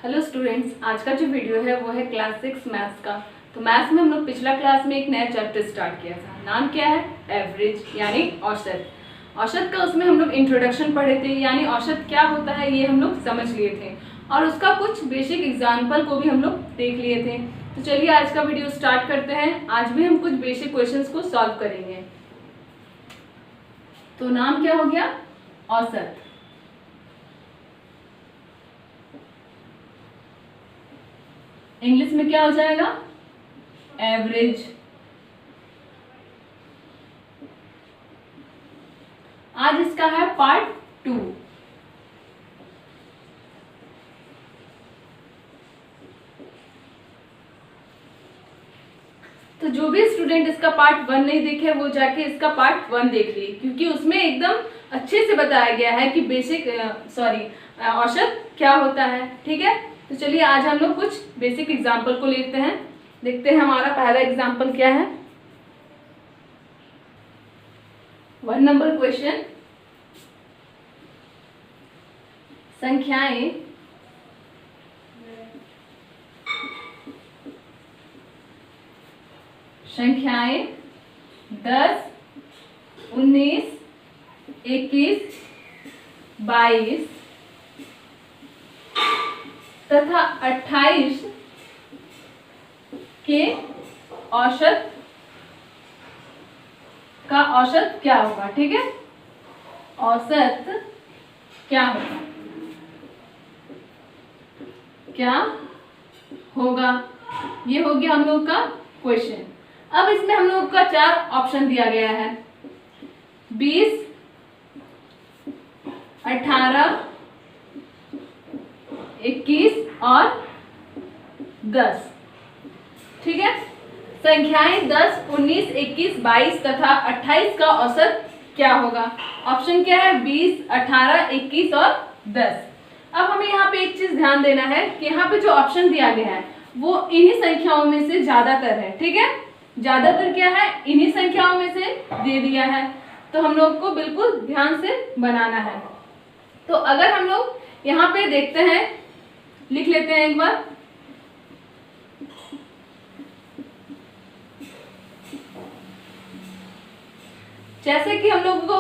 Hello students, आज का जो वीडियो है वो है क्लास 6 मैथ्स का। तो मैथ्स में हम लोग पिछला क्लास में एक नया चैप्टर स्टार्ट किया था। नाम क्या है? एवरेज यानी औसत। औसत का उसमें हम लोग इंट्रोडक्शन पढ़े थे, यानी औसत क्या होता है ये हम लोग समझ लिए थे और उसका कुछ बेसिक एग्जाम्पल को भी हम लोग देख लिए थे। तो चलिए आज का वीडियो स्टार्ट करते हैं। आज भी हम कुछ बेसिक क्वेश्चंस को सॉल्व करेंगे। तो नाम क्या हो गया? औसत। इंग्लिश में क्या हो जाएगा? एवरेज। आज इसका है पार्ट 2। तो जो भी स्टूडेंट इसका पार्ट 1 नहीं देखे वो जाके इसका पार्ट 1 देख लिए, क्योंकि उसमें एकदम अच्छे से बताया गया है कि बेसिक औसत क्या होता है। ठीक है, तो चलिए आज हम लोग कुछ बेसिक एग्जाम्पल को लेते हैं। देखते हैं हमारा पहला एग्जाम्पल क्या है। 1 नंबर क्वेश्चन, संख्याएं संख्याएं 10, 19, 21, 22 तथा 28 के औसत का औसत क्या होगा। ठीक है, औसत क्या होगा, क्या होगा, ये हो गया हम लोग का क्वेश्चन। अब इसमें हम लोग का 4 ऑप्शन दिया गया है, 20, 18, 21 और 10। ठीक है, संख्याएं 10, 19, 21, 22 तथा 28 का औसत क्या होगा। ऑप्शन क्या है? 20, 18, 21 और 10। अब हमें यहाँ पे एक चीज ध्यान देना है कि यहाँ पे जो ऑप्शन दिया गया है वो इन्हीं संख्याओं में से ज्यादातर है। ठीक है, ज्यादातर क्या है? इन्हीं संख्याओं में से दे दिया है, तो हम लोग को बिल्कुल ध्यान से बनाना है। तो अगर हम लोग यहाँ पे देखते हैं, लिख लेते हैं एक बार। जैसे कि हम लोग को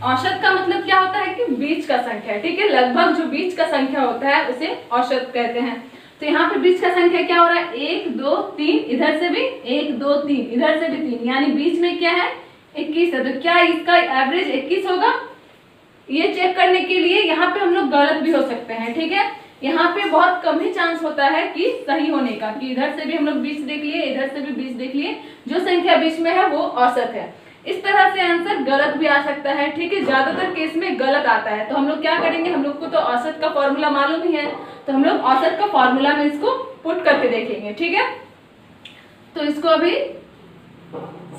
औसत का मतलब क्या होता है कि बीच का संख्या। ठीक है, लगभग जो बीच का संख्या होता है उसे औसत कहते हैं। तो यहाँ पे बीच का संख्या क्या हो रहा है? 1, 2, 3, इधर से भी 1, 2, 3, इधर से भी 3, यानी बीच में क्या है? 21 है। तो क्या इसका एवरेज 21 होगा? ये चेक करने के लिए यहाँ पे हम लोग गलत भी हो सकते हैं। ठीक है, यहाँ पे बहुत कम ही चांस होता है कि सही होने का, कि इधर से भी हम लोग 20 देख लिए, इधर से भी 20 देख लिए, जो संख्या बीच में है वो औसत है। इस तरह से आंसर गलत भी आ सकता है। ठीक है, ज्यादातर केस में गलत आता है। तो हम लोग क्या करेंगे, हम लोग को तो औसत का फॉर्मूला मालूम ही है, तो हम लोग औसत का फॉर्मूला में इसको पुट करके देखेंगे। ठीक है, तो इसको अभी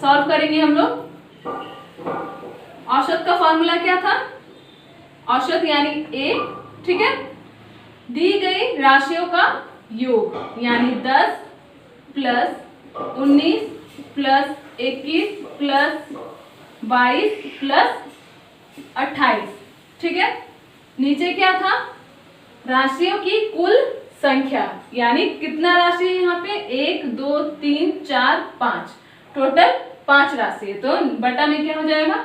सॉल्व करेंगे हम लोग। औसत का फॉर्मूला क्या था? औसत यानी ए। ठीक है, दी गई राशियों का योग, यानी 10 प्लस 19 प्लस 21 प्लस 22 प्लस 28। ठीक है, नीचे क्या था? राशियों की कुल संख्या, यानी कितना राशि है यहाँ पे? 1, 2, 3, 4, 5, टोटल 5 राशि है। तो बटा में क्या हो जाएगा?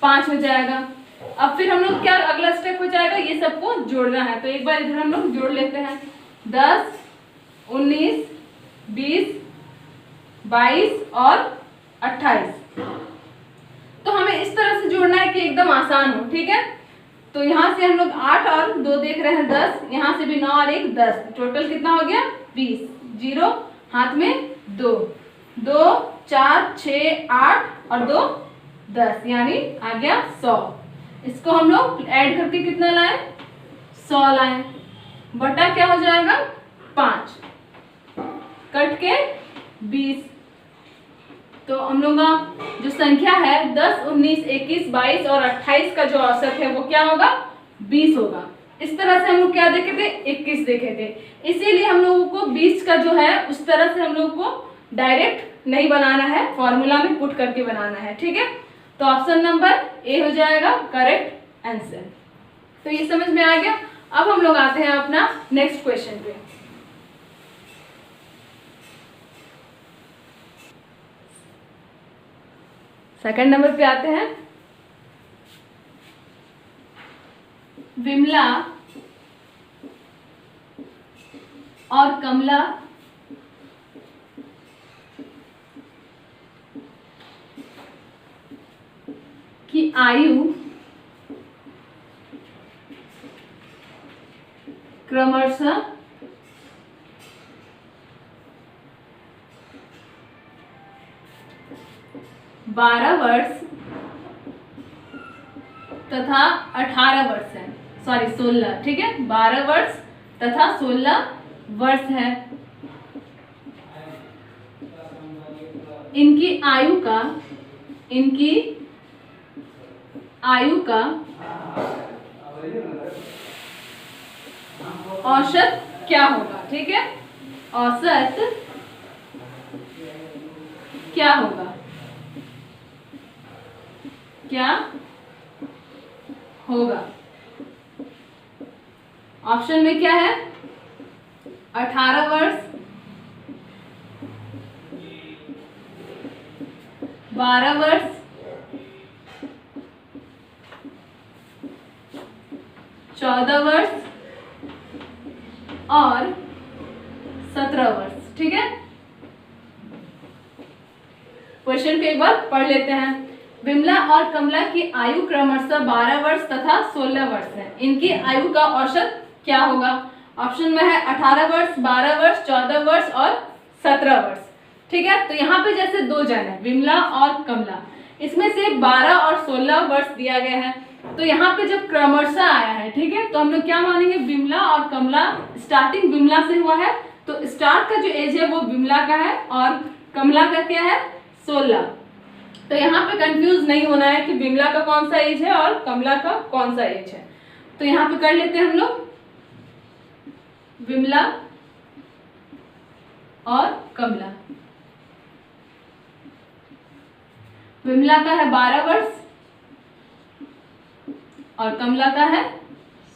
5 हो जाएगा। अब फिर हम लोग क्या अगला स्टेप हो जाएगा, ये सबको जोड़ना है। तो एक बार इधर हम लोग जोड़ लेते हैं, 10, 19, 20, 22 और 28। तो हमें इस तरह से जोड़ना है कि एकदम आसान हो। ठीक है, तो यहाँ से हम लोग 8 और 2 देख रहे हैं 10, यहाँ से भी 9 और 1 10, टोटल कितना हो गया? 20। 0 हाथ में 2, 2, 4, 6, 8 और 2 10, यानी आ गया 100। इसको हम लोग ऐड करके कितना लाए? 100 लाए। बटा क्या हो जाएगा? 5, कट के 20। तो हम लोग का जो संख्या है 10, 19, 21, 22 और 28 का जो औसत है वो क्या होगा? 20 होगा। इस तरह से हम लोग क्या देखे थे? 21 देखे थे। इसीलिए हम लोगों को 20 का जो है उस तरह से हम लोग को डायरेक्ट नहीं बनाना है, फॉर्मूला में पुट करके बनाना है। ठीक है, तो ऑप्शन नंबर ए हो जाएगा करेक्ट आंसर। तो ये समझ में आ गया। अब हम लोग आते हैं अपना नेक्स्ट क्वेश्चन पे। सेकंड नंबर पे आते हैं। विमला और कमला की आयु क्रमशः 12 वर्ष तथा 18 वर्ष है, सॉरी 16, ठीक है, 12 वर्ष तथा 16 वर्ष है। इनकी आयु का औसत क्या होगा, ठीक है, औसत क्या होगा, क्या होगा। ऑप्शन में क्या है, 18 वर्ष, 12 वर्ष, 14 वर्ष और 17 वर्ष, ठीक है। क्वेश्चन को एक बार पढ़ लेते हैं। विमला और कमला की आयु क्रमशः 12 वर्ष तथा 16 वर्ष है। इनकी आयु का औसत क्या होगा। ऑप्शन में है 18 वर्ष, 12 वर्ष, 14 वर्ष और 17 वर्ष, ठीक है। तो यहाँ पे जैसे दो जन है, विमला और कमला, इसमें से 12 और 16 वर्ष दिया गया है। तो यहाँ पे जब क्रमशः आया है, ठीक है, तो हम लोग क्या मानेंगे, विमला और कमला, स्टार्टिंग विमला से हुआ है तो स्टार्ट का जो एज है वो विमला का है और कमला का क्या है, 16। तो यहाँ पे कंफ्यूज नहीं होना है कि विमला का कौन सा एज है और कमला का कौन सा एज है। तो यहाँ पे कर लेते हैं हम लोग, विमला और कमला। विमला का है 12 वर्ष और कमला का है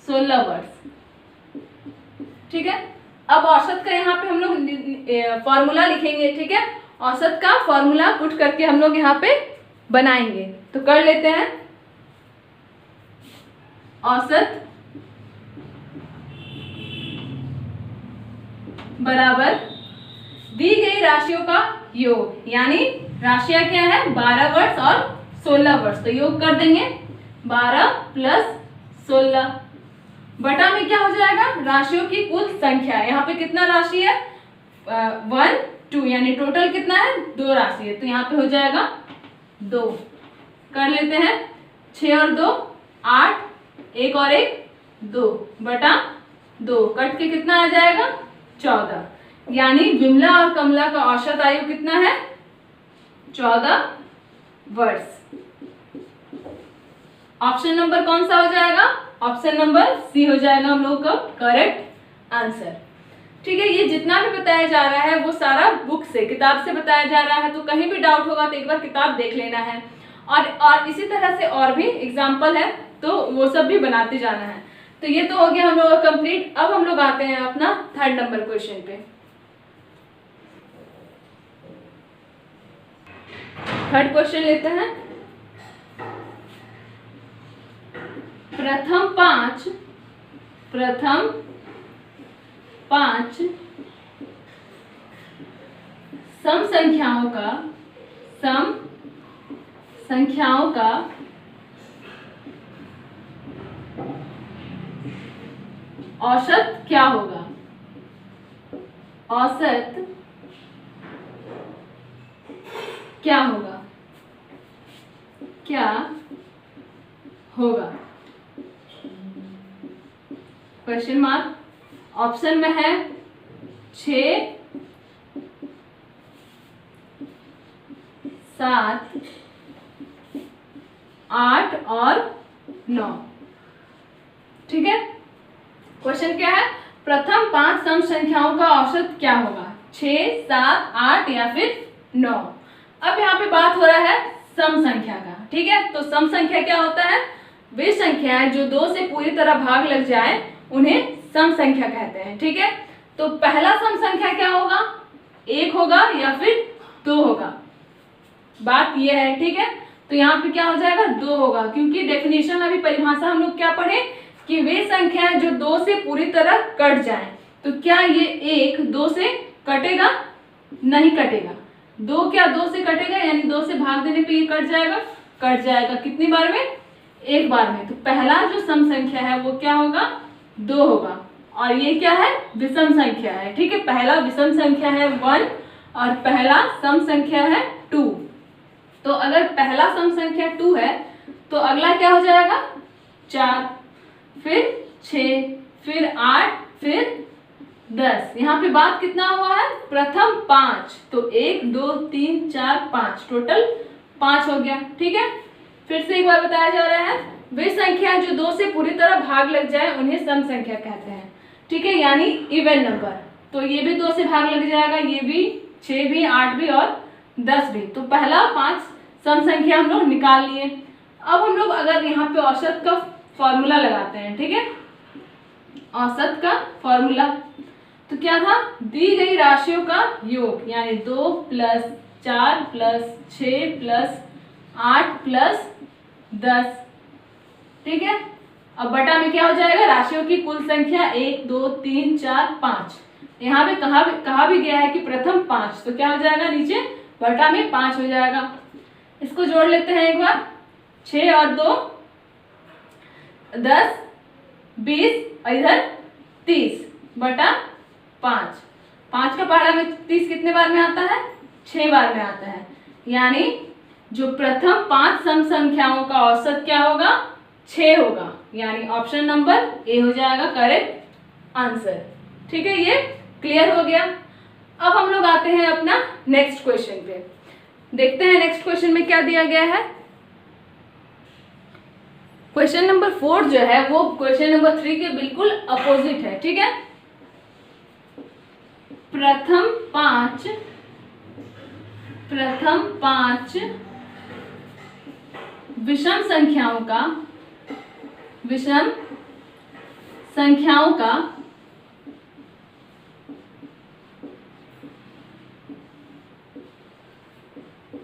16 वर्ष, ठीक है। अब औसत का यहाँ पे हम लोग फॉर्मूला लिखेंगे, ठीक है। औसत का फॉर्मूला पुट करके हम लोग यहाँ पे बनाएंगे। तो कर लेते हैं, औसत बराबर दी गई राशियों का योग, यानी राशियां क्या है, 12 वर्ष और 16 वर्ष। तो योग कर देंगे 12 प्लस 16 बटा में क्या हो जाएगा, राशियों की कुल संख्या। यहाँ पे कितना राशि है, 1 2, यानी टोटल कितना है, 2 राशि है। तो यहाँ पे हो जाएगा 2। कर लेते हैं 6 और 2 8, 1 और 1 2 बटा 2, कट के कितना आ जाएगा 14। यानी विमला और कमला का औसत आयु कितना है, 14 वर्ष। ऑप्शन नंबर कौन सा हो जाएगा, ऑप्शन नंबर सी हो जाएगा हम लोग का करेक्ट आंसर, ठीक है। ये जितना भी बताया जा रहा है वो सारा बुक से, किताब से बताया जा रहा है। तो कहीं भी डाउट होगा तो एक बार किताब देख लेना है और इसी तरह से और भी एग्जाम्पल है तो वो सब भी बनाते जाना है। तो ये तो हो गया हम लोग का कंप्लीट। अब हम लोग आते हैं अपना 3rd नंबर क्वेश्चन पे। 3rd क्वेश्चन लेते हैं। प्रथम पांच सम संख्याओं का औसत क्या होगा, औसत क्या होगा, क्या होगा, क्वेश्चन मार्क। ऑप्शन में है 6 7 8 और 9, ठीक है। क्वेश्चन क्या है, प्रथम 5 सम संख्याओं का औसत क्या होगा, 6 7 8 या फिर 9। अब यहाँ पे बात हो रहा है सम संख्या का, ठीक है। तो सम संख्या क्या होता है, वे संख्याएं जो 2 से पूरी तरह भाग लग जाए उन्हें सम संख्या कहते हैं। ठीक है, तो पहला सम संख्या क्या होगा, 1 होगा या फिर 2 होगा, बात यह है। ठीक है, तो यहाँ पे क्या हो जाएगा, 2 होगा, क्योंकि डेफिनेशन अभी परिभाषा हम लोग क्या पढ़े कि वे संख्याएं जो 2 से पूरी तरह कट जाएं। तो क्या ये 1 2 से कटेगा, नहीं कटेगा। 2 क्या 2 से कटेगा, यानी 2 से भाग देने पे ये कट जाएगा, कट जाएगा कितनी बार में, एक बार में। तो पहला जो सम संख्या है वो क्या होगा, 2 होगा। और ये क्या है, विषम संख्या है। ठीक है, पहला विषम संख्या है 1 और पहला सम संख्या है 2। तो अगर पहला सम संख्या 2 है तो अगला क्या हो जाएगा, 4, फिर 6, फिर 8, फिर 10। यहाँ पे बात कितना हुआ है, प्रथम 5, तो 1 2 3 4 5, टोटल 5 हो गया। ठीक है, फिर से एक बार बताया जा रहा है, वे संख्या जो 2 से पूरी तरह भाग लग जाए उन्हें सम संख्या कहते हैं। ठीक है, यानी इवन नंबर। तो ये भी 2 से भाग लग जाएगा, ये भी, 6 भी, 8 भी और 10 भी। तो पहला 5 सम संख्या हम लोग निकाल लिए। अब हम लोग अगर यहाँ पे औसत का फॉर्मूला लगाते हैं, ठीक है, औसत का फॉर्मूला तो क्या था, दी गई राशियों का योग, यानी 2 + 4 + 6 + 8 + 10। ठीक है, अब बटा में क्या हो जाएगा, राशियों की कुल संख्या 1 2 3 4 5। यहाँ पे कहा भी गया है कि प्रथम 5, तो क्या हो जाएगा, नीचे बटा में 5 हो जाएगा। इसको जोड़ लेते हैं एक बार, 6 और 2 10 20 और इधर 30 बटा 5। 5 का पहाड़ा में 30 कितने बार में आता है, 6 बार में आता है। यानी जो प्रथम 5 सम संख्याओं का औसत क्या होगा, 6 होगा। यानी ऑप्शन नंबर ए हो जाएगा करेक्ट आंसर। ठीक है, ये क्लियर हो गया। अब हम लोग आते हैं अपना नेक्स्ट क्वेश्चन पे, देखते हैं नेक्स्ट क्वेश्चन में क्या दिया गया है। क्वेश्चन नंबर 4 जो है वो क्वेश्चन नंबर 3 के बिल्कुल अपोजिट है। ठीक है, प्रथम 5 विषम संख्याओं का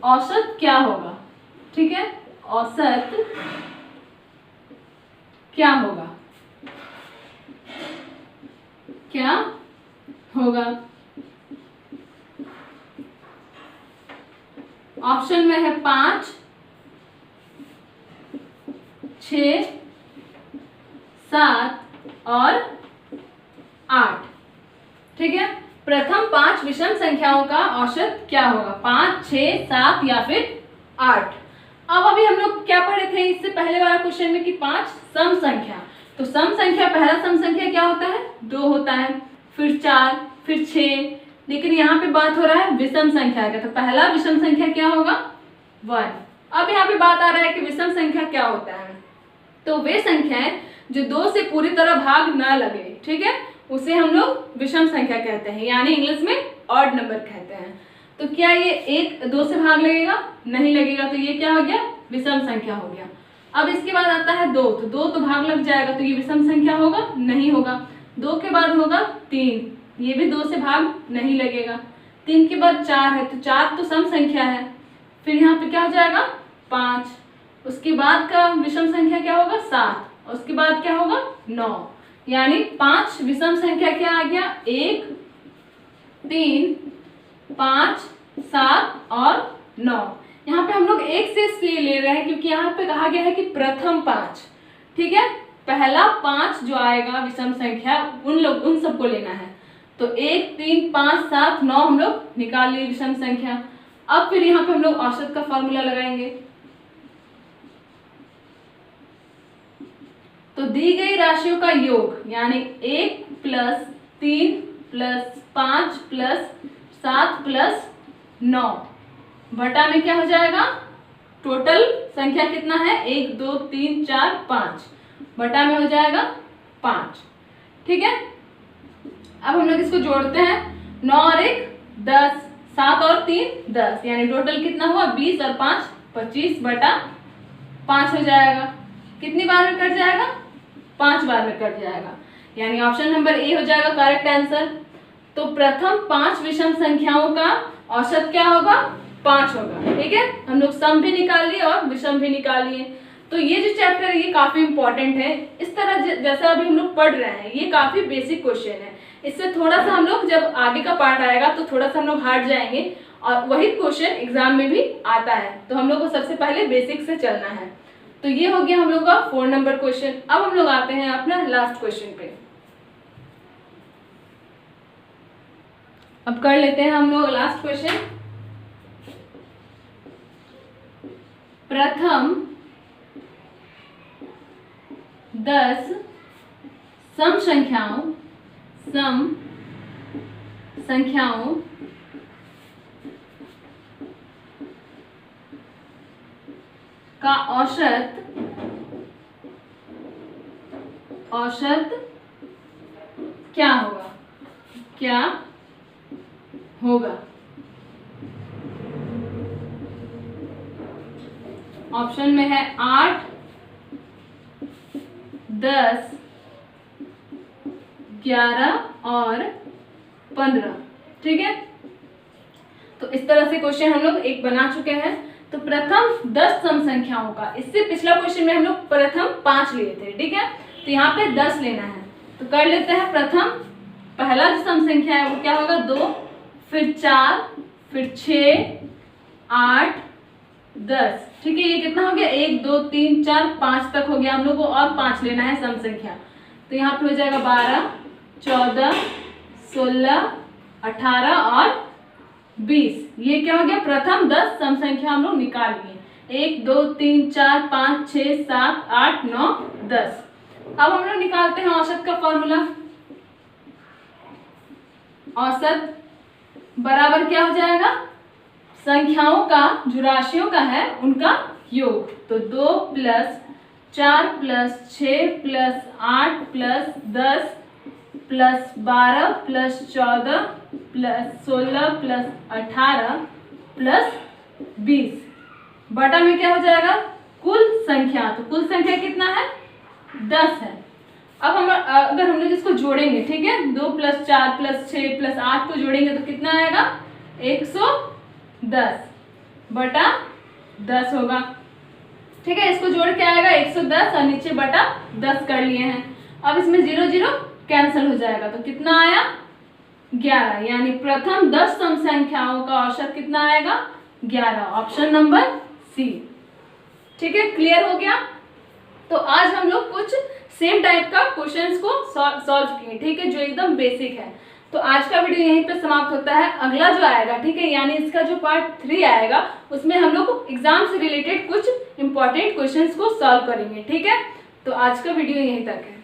औसत क्या होगा। ठीक है, औसत क्या होगा, क्या होगा। ऑप्शन में है 5 6 7 और 8। ठीक है, प्रथम 5 विषम संख्याओं का औसत क्या होगा, 5 6 7 या फिर 8। अब अभी हम लोग क्या पढ़े थे इससे पहले वाला क्वेश्चन में कि 5 सम संख्या, तो सम संख्या पहला सम संख्या क्या होता है, 2 होता है, फिर 4, फिर 6। लेकिन यहाँ पे बात हो रहा है विषम संख्या का, तो पहला विषम संख्या क्या होगा, 1। अब यहाँ पे बात आ रहा है कि विषम संख्या क्या होता है, तो वे संख्याएं जो 2 से पूरी तरह भाग ना लगे, ठीक है, उसे हम लोग विषम संख्या कहते हैं, यानी इंग्लिश में ऑड नंबर कहते हैं। तो क्या ये 1 2 से भाग लगेगा, नहीं लगेगा, तो ये क्या हो गया, विषम संख्या हो गया। अब इसके बाद आता है 2, तो 2 तो भाग लग जाएगा, तो ये विषम संख्या होगा, नहीं होगा। 2 के बाद होगा 3, ये भी 2 से भाग नहीं लगेगा। 3 के बाद 4 है, तो 4 तो सम संख्या है, फिर यहाँ पे क्या हो जाएगा 5। उसके बाद का विषम संख्या क्या होगा 7, उसके बाद क्या होगा 9, यानी 5 विषम संख्या क्या आ गया, 1 3 5 7 और 9। यहाँ पे हम लोग 1 से इसलिए ले रहे हैं क्योंकि यहाँ पे कहा गया है कि प्रथम 5, ठीक है, पहला 5 जो आएगा विषम संख्या उन सबको लेना है। तो 1 3 5 7 9 हम लोग निकाल लिए विषम संख्या। अब फिर यहाँ पे हम लोग औसत का फॉर्मूला लगाएंगे। तो दी गई राशियों का योग, यानी 1 + 3 + 5 + 7 + 9 बटा में क्या हो जाएगा, टोटल संख्या कितना है 1 2 3 4 5 बटा में हो जाएगा 5। ठीक है, अब हम लोग इसको जोड़ते हैं, 9 और 1 10, 7 और 3 10, यानी टोटल कितना हुआ 20 और 5 25 बटा 5 हो जाएगा। कितनी बार में कट जाएगा, 5 बार में कट जाएगा। यानी ऑप्शन नंबर ए हो जाएगा करेक्ट आंसर। तो प्रथम 5 विषम संख्याओं का औसत क्या होगा? 5 होगा। ठीक है, हम लोग सम भी निकाल लिए और विषम भी निकाल लिए। तो ये जो चैप्टर है ये काफी इंपॉर्टेंट है। इस तरह जैसा अभी हम लोग पढ़ रहे हैं ये काफी बेसिक क्वेश्चन है। इससे थोड़ा सा हम लोग जब आगे का पार्ट आएगा तो थोड़ा सा हम लोग हार्ड जाएंगे और वही क्वेश्चन एग्जाम में भी आता है। तो हम लोग को सबसे पहले बेसिक से चलना है। तो ये हो गया हम लोग का 4 नंबर क्वेश्चन। अब हम लोग आते हैं अपना लास्ट क्वेश्चन पे। अब कर लेते हैं हम लोग लास्ट क्वेश्चन। प्रथम 10 सम संख्याओं का औसत क्या होगा? ऑप्शन में है 8, 10, 11 और 15। ठीक है, तो इस तरह से क्वेश्चन हम लोग एक बना चुके हैं। तो प्रथम 10 सम संख्याओं का, इससे पिछला क्वेश्चन में हम लोग प्रथम 5 लिए थे। ठीक है, तो यहाँ पे 10 लेना है। तो कर लेते हैं। प्रथम पहला जो सम संख्या है वो क्या होगा? 2, फिर 4, फिर 6, 8, 10। ठीक है, ये कितना हो गया? 1 2 3 4 5 तक हो गया। हम लोग को और 5 लेना है सम संख्या। तो यहाँ पे हो जाएगा 12, 14, 16, 18 और 20। ये क्या हो गया? प्रथम 10 सम संख्या हम लोग निकाल लिए। 1 2 3 4 5 6 7 8 9 10। अब हम लोग निकालते हैं औसत का फॉर्मूला। औसत बराबर क्या हो जाएगा? संख्याओं का, जो राशियों का है उनका योग। तो 2 + 4 + 6 + 8 + 10 + 12 + 14 + 16 + 18 + 20 बटा में क्या हो जाएगा? कुल संख्या। तो कुल संख्या कितना है? 10 है। अब हम अगर हम लोग इसको जोड़ेंगे, ठीक है, 2 + 4 + 6 + 8 को जोड़ेंगे तो कितना आएगा? 110 बटा 10 होगा। ठीक है, इसको जोड़ के आएगा 110 और नीचे बटा 10 कर लिए हैं। अब इसमें 0 0 कैंसिल हो जाएगा तो कितना आया? 11। यानी प्रथम 10 सम संख्याओं का औसत कितना आएगा? 11। Option number C. ठीक है, क्लियर हो गया। तो आज हम लोग कुछ सेम टाइप का क्वेश्चंस को सॉल्व किए। ठीक है, जो एकदम बेसिक है। तो आज का वीडियो यहीं पे समाप्त होता है। अगला जो आएगा, ठीक है, यानी इसका जो पार्ट 3 आएगा उसमें हम लोग एग्जाम से रिलेटेड कुछ इंपॉर्टेंट क्वेश्चंस को सॉल्व करेंगे। ठीक है, तो आज का वीडियो यहीं तक है।